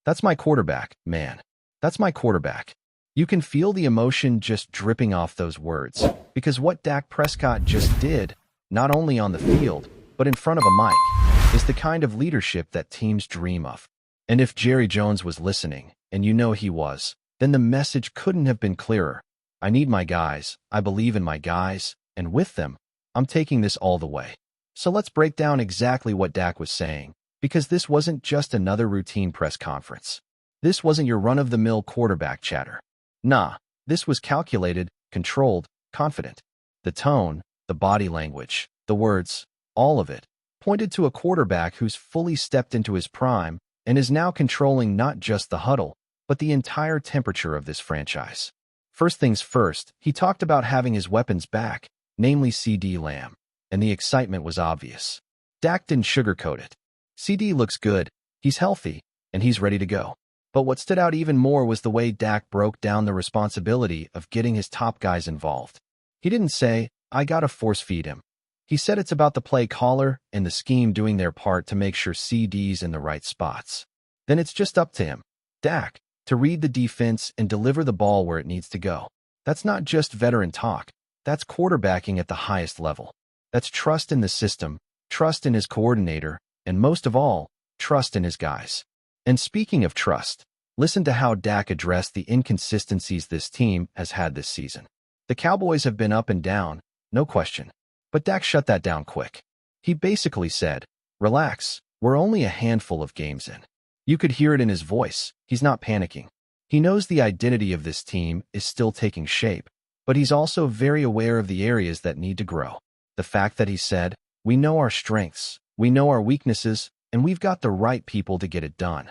That's my quarterback, man. That's my quarterback. You can feel the emotion just dripping off those words, because what Dak Prescott just did, not only on the field, but in front of a mic, is the kind of leadership that teams dream of. And if Jerry Jones was listening, and you know he was, then the message couldn't have been clearer. I need my guys, I believe in my guys, and with them, I'm taking this all the way. So let's break down exactly what Dak was saying, because this wasn't just another routine press conference. This wasn't your run-of-the-mill quarterback chatter. Nah, this was calculated, controlled, confident. The tone, the body language, the words, all of it, pointed to a quarterback who's fully stepped into his prime and is now controlling not just the huddle, but the entire temperature of this franchise. First things first, he talked about having his weapons back, namely CeeDee Lamb, and the excitement was obvious. Dak didn't sugarcoat it. CeeDee looks good, he's healthy, and he's ready to go. But what stood out even more was the way Dak broke down the responsibility of getting his top guys involved. He didn't say, I gotta force-feed him. He said it's about the play caller and the scheme doing their part to make sure CeeDee's in the right spots. Then it's just up to him, Dak, to read the defense and deliver the ball where it needs to go. That's not just veteran talk. That's quarterbacking at the highest level. That's trust in the system, trust in his coordinator, and most of all, trust in his guys. And speaking of trust, listen to how Dak addressed the inconsistencies this team has had this season. The Cowboys have been up and down, no question. But Dak shut that down quick. He basically said, relax, we're only a handful of games in. You could hear it in his voice. He's not panicking. He knows the identity of this team is still taking shape, but he's also very aware of the areas that need to grow. The fact that he said, we know our strengths, we know our weaknesses, and we've got the right people to get it done.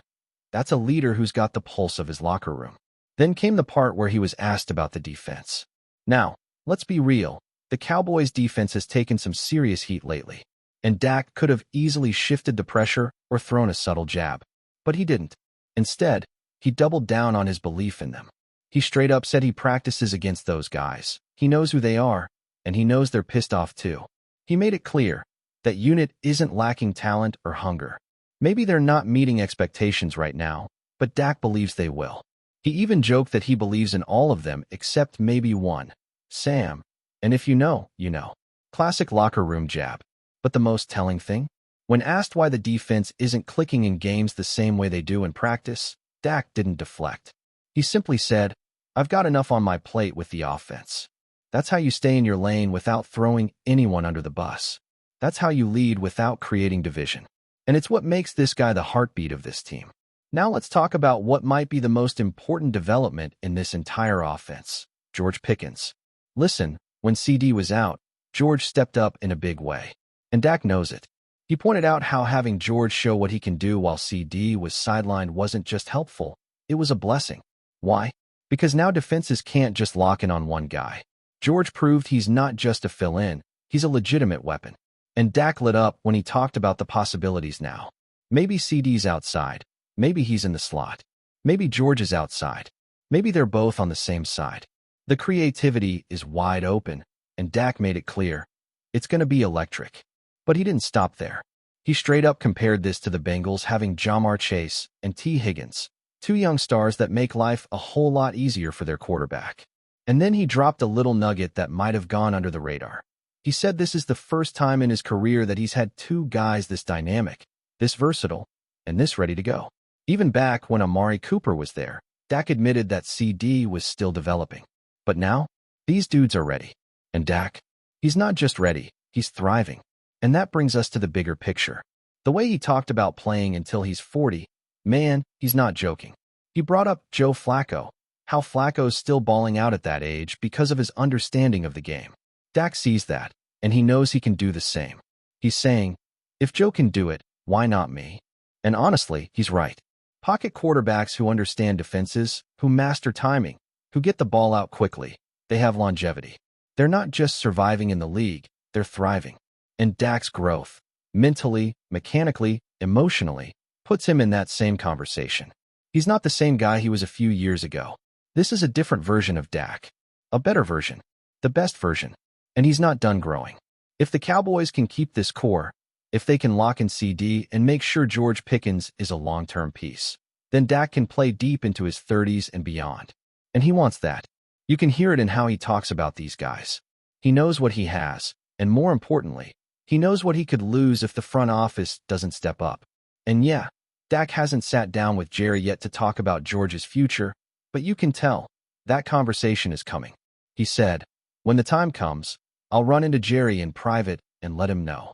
That's a leader who's got the pulse of his locker room. Then came the part where he was asked about the defense. Now, let's be real. The Cowboys' defense has taken some serious heat lately, and Dak could have easily shifted the pressure or thrown a subtle jab. But he didn't. Instead, he doubled down on his belief in them. He straight up said he practices against those guys. He knows who they are, and he knows they're pissed off too. He made it clear that unit isn't lacking talent or hunger. Maybe they're not meeting expectations right now, but Dak believes they will. He even joked that he believes in all of them except maybe one, Sam. And if you know, you know. Classic locker room jab. But the most telling thing? When asked why the defense isn't clicking in games the same way they do in practice, Dak didn't deflect. He simply said, I've got enough on my plate with the offense. That's how you stay in your lane without throwing anyone under the bus. That's how you lead without creating division. And it's what makes this guy the heartbeat of this team. Now let's talk about what might be the most important development in this entire offense, George Pickens. Listen, when CeeDee was out, George stepped up in a big way. And Dak knows it. He pointed out how having George show what he can do while CeeDee was sidelined wasn't just helpful, it was a blessing. Why? Because now defenses can't just lock in on one guy. George proved he's not just a fill-in, he's a legitimate weapon. And Dak lit up when he talked about the possibilities now. Maybe CeeDee's outside. Maybe he's in the slot. Maybe George is outside. Maybe they're both on the same side. The creativity is wide open, and Dak made it clear. It's going to be electric. But he didn't stop there. He straight up compared this to the Bengals having Jamar Chase and T. Higgins, two young stars that make life a whole lot easier for their quarterback. And then he dropped a little nugget that might have gone under the radar. He said this is the first time in his career that he's had two guys this dynamic, this versatile, and this ready to go. Even back when Amari Cooper was there, Dak admitted that CeeDee was still developing. But now, these dudes are ready. And Dak, he's not just ready, he's thriving. And that brings us to the bigger picture. The way he talked about playing until he's 40, man, he's not joking. He brought up Joe Flacco, how Flacco's still balling out at that age because of his understanding of the game. Dak sees that, and he knows he can do the same. He's saying, if Joe can do it, why not me? And honestly, he's right. Pocket quarterbacks who understand defenses, who master timing, who get the ball out quickly, they have longevity. They're not just surviving in the league, they're thriving. And Dak's growth, mentally, mechanically, emotionally, puts him in that same conversation. He's not the same guy he was a few years ago. This is a different version of Dak. A better version. The best version. And he's not done growing. If the Cowboys can keep this core, if they can lock in CeeDee and make sure George Pickens is a long-term piece, then Dak can play deep into his 30s and beyond. And he wants that. You can hear it in how he talks about these guys. He knows what he has, and more importantly, he knows what he could lose if the front office doesn't step up. And yeah, Dak hasn't sat down with Jerry yet to talk about George's future, but you can tell that conversation is coming. He said, "When the time comes, I'll run into Jerry in private and let him know."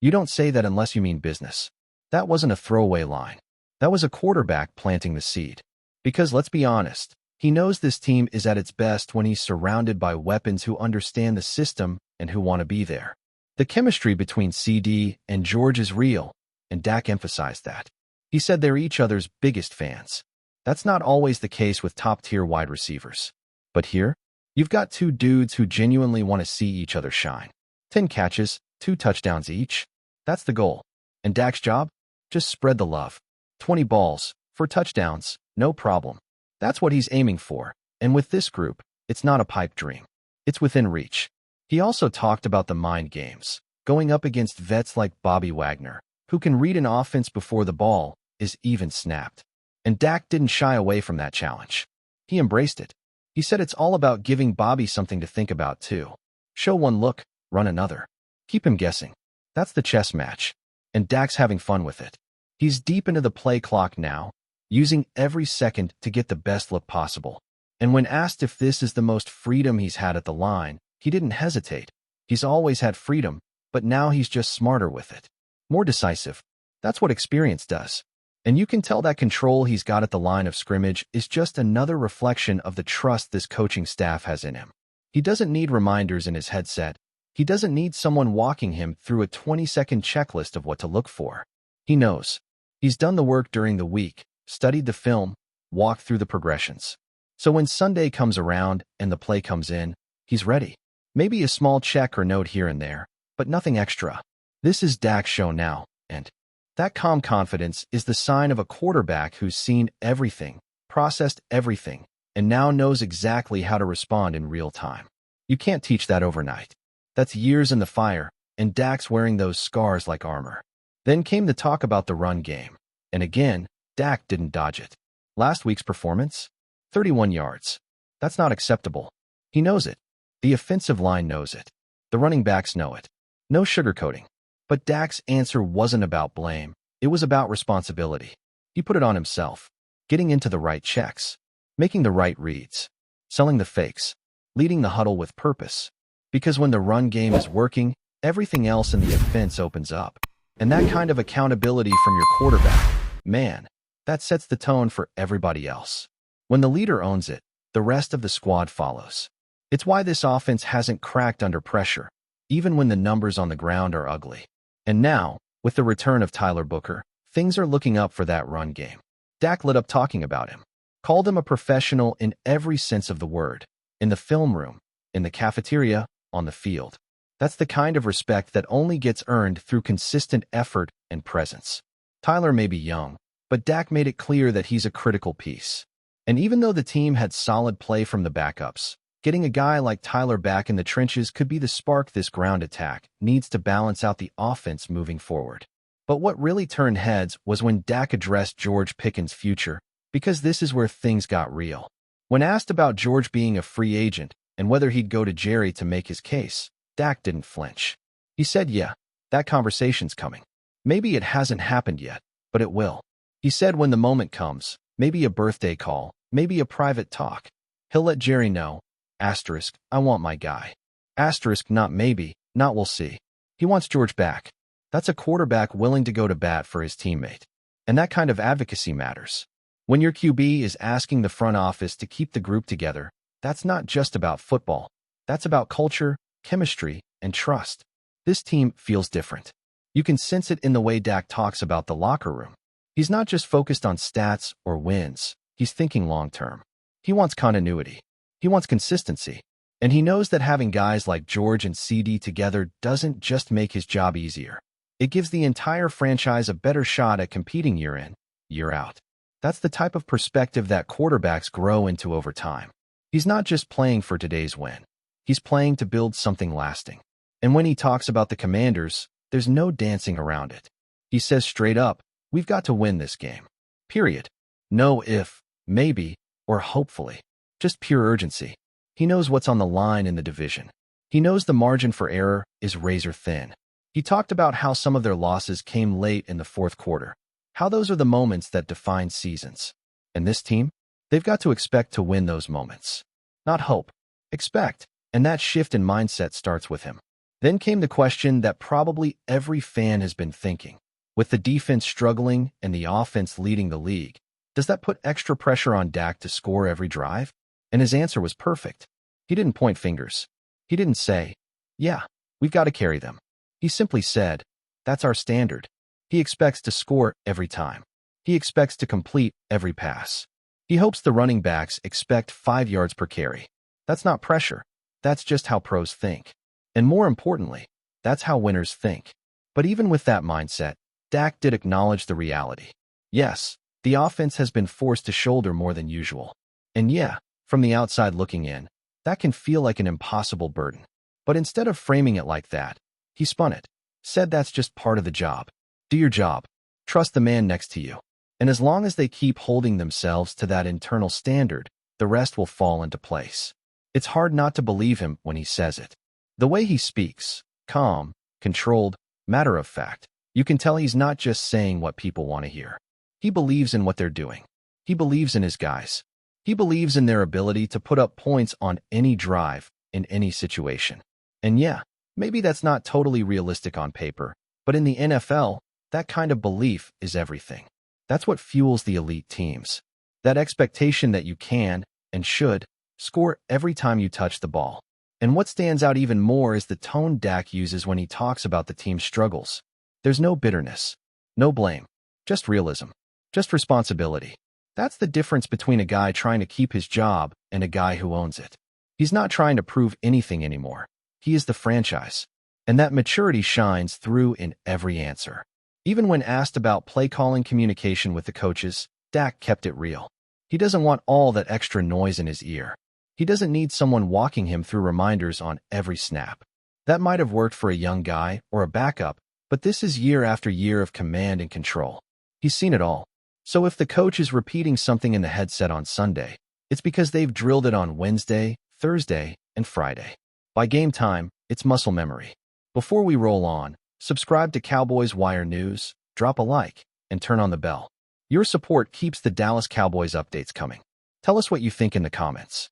You don't say that unless you mean business. That wasn't a throwaway line. That was a quarterback planting the seed. Because let's be honest, he knows this team is at its best when he's surrounded by weapons who understand the system and who want to be there. The chemistry between CeeDee and George is real, and Dak emphasized that. He said they're each other's biggest fans. That's not always the case with top-tier wide receivers. But here, you've got two dudes who genuinely want to see each other shine. 10 catches, 2 touchdowns each. That's the goal. And Dak's job? Just spread the love. 20 balls, for touchdowns, no problem. That's what he's aiming for, and with this group, it's not a pipe dream. It's within reach. He also talked about the mind games, going up against vets like Bobby Wagner, who can read an offense before the ball is even snapped. And Dak didn't shy away from that challenge. He embraced it. He said it's all about giving Bobby something to think about too. Show one look, run another. Keep him guessing. That's the chess match. And Dak's having fun with it. He's deep into the play clock now, using every second to get the best look possible. And when asked if this is the most freedom he's had at the line, he didn't hesitate. He's always had freedom, but now he's just smarter with it. More decisive. That's what experience does. And you can tell that control he's got at the line of scrimmage is just another reflection of the trust this coaching staff has in him. He doesn't need reminders in his headset. He doesn't need someone walking him through a 20-second checklist of what to look for. He knows. He's done the work during the week, studied the film, walked through the progressions. So when Sunday comes around and the play comes in, he's ready. Maybe a small check or note here and there, but nothing extra. This is Dak's show now, and that calm confidence is the sign of a quarterback who's seen everything, processed everything, and now knows exactly how to respond in real time. You can't teach that overnight. That's years in the fire, and Dak's wearing those scars like armor. Then came the talk about the run game. And again, Dak didn't dodge it. Last week's performance? 31 yards. That's not acceptable. He knows it. The offensive line knows it. The running backs know it. No sugarcoating. But Dak's answer wasn't about blame. It was about responsibility. He put it on himself. Getting into the right checks. Making the right reads. Selling the fakes. Leading the huddle with purpose. Because when the run game is working, everything else in the offense opens up. And that kind of accountability from your quarterback, man, that sets the tone for everybody else. When the leader owns it, the rest of the squad follows. It's why this offense hasn't cracked under pressure, even when the numbers on the ground are ugly. And now, with the return of Tyler Booker, things are looking up for that run game. Dak lit up talking about him. Called him a professional in every sense of the word. In the film room, in the cafeteria, on the field. That's the kind of respect that only gets earned through consistent effort and presence. Tyler may be young, but Dak made it clear that he's a critical piece. And even though the team had solid play from the backups, getting a guy like Tyler back in the trenches could be the spark this ground attack needs to balance out the offense moving forward. But what really turned heads was when Dak addressed George Pickens' future, because this is where things got real. When asked about George being a free agent and whether he'd go to Jerry to make his case, Dak didn't flinch. He said, yeah, that conversation's coming. Maybe it hasn't happened yet, but it will. He said when the moment comes, maybe a birthday call, maybe a private talk. He'll let Jerry know. Asterisk, I want my guy. Asterisk, not maybe, not we'll see. He wants George back. That's a quarterback willing to go to bat for his teammate. And that kind of advocacy matters. When your QB is asking the front office to keep the group together, that's not just about football. That's about culture, chemistry, and trust. This team feels different. You can sense it in the way Dak talks about the locker room. He's not just focused on stats or wins. He's thinking long-term. He wants continuity. He wants consistency. And he knows that having guys like George and CeeDee together doesn't just make his job easier. It gives the entire franchise a better shot at competing year in, year out. That's the type of perspective that quarterbacks grow into over time. He's not just playing for today's win. He's playing to build something lasting. And when he talks about the Commanders, there's no dancing around it. He says straight up, we've got to win this game. Period. No if, maybe, or hopefully. Just pure urgency. He knows what's on the line in the division. He knows the margin for error is razor thin. He talked about how some of their losses came late in the fourth quarter, how those are the moments that define seasons. And this team? They've got to expect to win those moments. Not hope. Expect. And that shift in mindset starts with him. Then came the question that probably every fan has been thinking. With the defense struggling and the offense leading the league, does that put extra pressure on Dak to score every drive? And his answer was perfect. He didn't point fingers. He didn't say, yeah, we've got to carry them. He simply said, that's our standard. He expects to score every time. He expects to complete every pass. He hopes the running backs expect 5 yards per carry. That's not pressure. That's just how pros think. And more importantly, that's how winners think. But even with that mindset, Dak did acknowledge the reality. Yes, the offense has been forced to shoulder more than usual. And yeah, from the outside looking in, that can feel like an impossible burden. But instead of framing it like that, he spun it, said that's just part of the job. Do your job. Trust the man next to you. And as long as they keep holding themselves to that internal standard, the rest will fall into place. It's hard not to believe him when he says it. The way he speaks, calm, controlled, matter of fact, you can tell he's not just saying what people want to hear. He believes in what they're doing. He believes in his guys. He believes in their ability to put up points on any drive, in any situation. And yeah, maybe that's not totally realistic on paper, but in the NFL, that kind of belief is everything. That's what fuels the elite teams. That expectation that you can, and should, score every time you touch the ball. And what stands out even more is the tone Dak uses when he talks about the team's struggles. There's no bitterness, no blame, just realism, just responsibility. That's the difference between a guy trying to keep his job and a guy who owns it. He's not trying to prove anything anymore. He is the franchise. And that maturity shines through in every answer. Even when asked about play-calling communication with the coaches, Dak kept it real. He doesn't want all that extra noise in his ear. He doesn't need someone walking him through reminders on every snap. That might have worked for a young guy or a backup, but this is year after year of command and control. He's seen it all. So if the coach is repeating something in the headset on Sunday, it's because they've drilled it on Wednesday, Thursday, and Friday. By game time, it's muscle memory. Before we roll on, subscribe to Cowboys Wire News, drop a like, and turn on the bell. Your support keeps the Dallas Cowboys updates coming. Tell us what you think in the comments.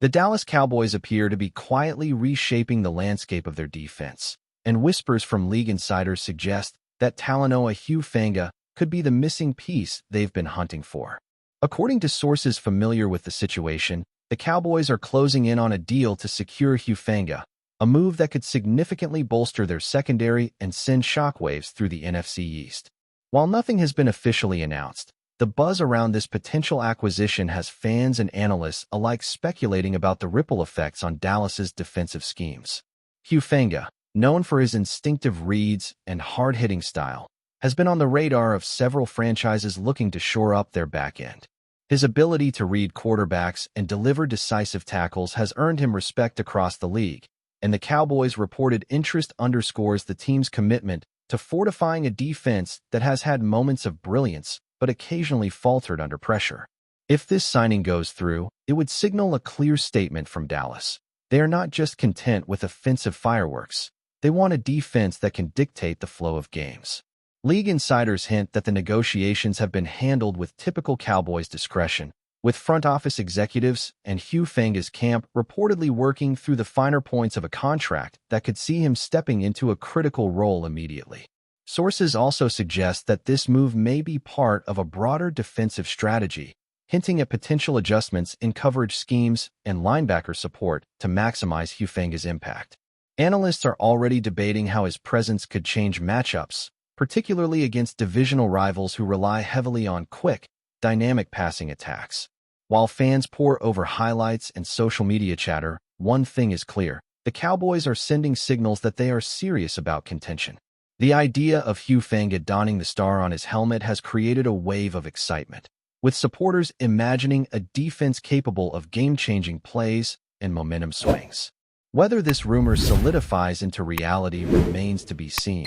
The Dallas Cowboys appear to be quietly reshaping the landscape of their defense, and whispers from league insiders suggest that TALANOA HUFANGA could be the missing piece they've been hunting for. According to sources familiar with the situation, the Cowboys are closing in on a deal to secure HUFANGA, a move that could significantly bolster their secondary and send shockwaves through the NFC East. While nothing has been officially announced, the buzz around this potential acquisition has fans and analysts alike speculating about the ripple effects on Dallas's defensive schemes. HUFANGA, known for his instinctive reads and hard-hitting style, has been on the radar of several franchises looking to shore up their back end. His ability to read quarterbacks and deliver decisive tackles has earned him respect across the league, and the Cowboys' reported interest underscores the team's commitment to fortifying a defense that has had moments of brilliance but occasionally faltered under pressure. If this signing goes through, it would signal a clear statement from Dallas. They are not just content with offensive fireworks. They want a defense that can dictate the flow of games. League insiders hint that the negotiations have been handled with typical Cowboys discretion, with front office executives and HUFANGA's camp reportedly working through the finer points of a contract that could see him stepping into a critical role immediately. Sources also suggest that this move may be part of a broader defensive strategy, hinting at potential adjustments in coverage schemes and linebacker support to maximize HUFANGA's impact. Analysts are already debating how his presence could change matchups, particularly against divisional rivals who rely heavily on quick, dynamic passing attacks. While fans pore over highlights and social media chatter, one thing is clear: the Cowboys are sending signals that they are serious about contention. The idea of HUFANGA donning the star on his helmet has created a wave of excitement, with supporters imagining a defense capable of game-changing plays and momentum swings. Whether this rumor solidifies into reality remains to be seen,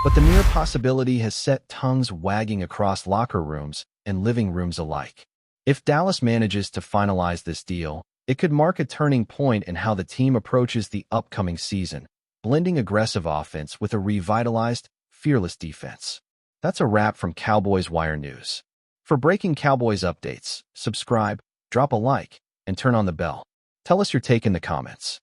but the mere possibility has set tongues wagging across locker rooms and living rooms alike. If Dallas manages to finalize this deal, it could mark a turning point in how the team approaches the upcoming season, blending aggressive offense with a revitalized, fearless defense. That's a wrap from Cowboys Wire News. For breaking Cowboys updates, subscribe, drop a like, and turn on the bell. Tell us your take in the comments.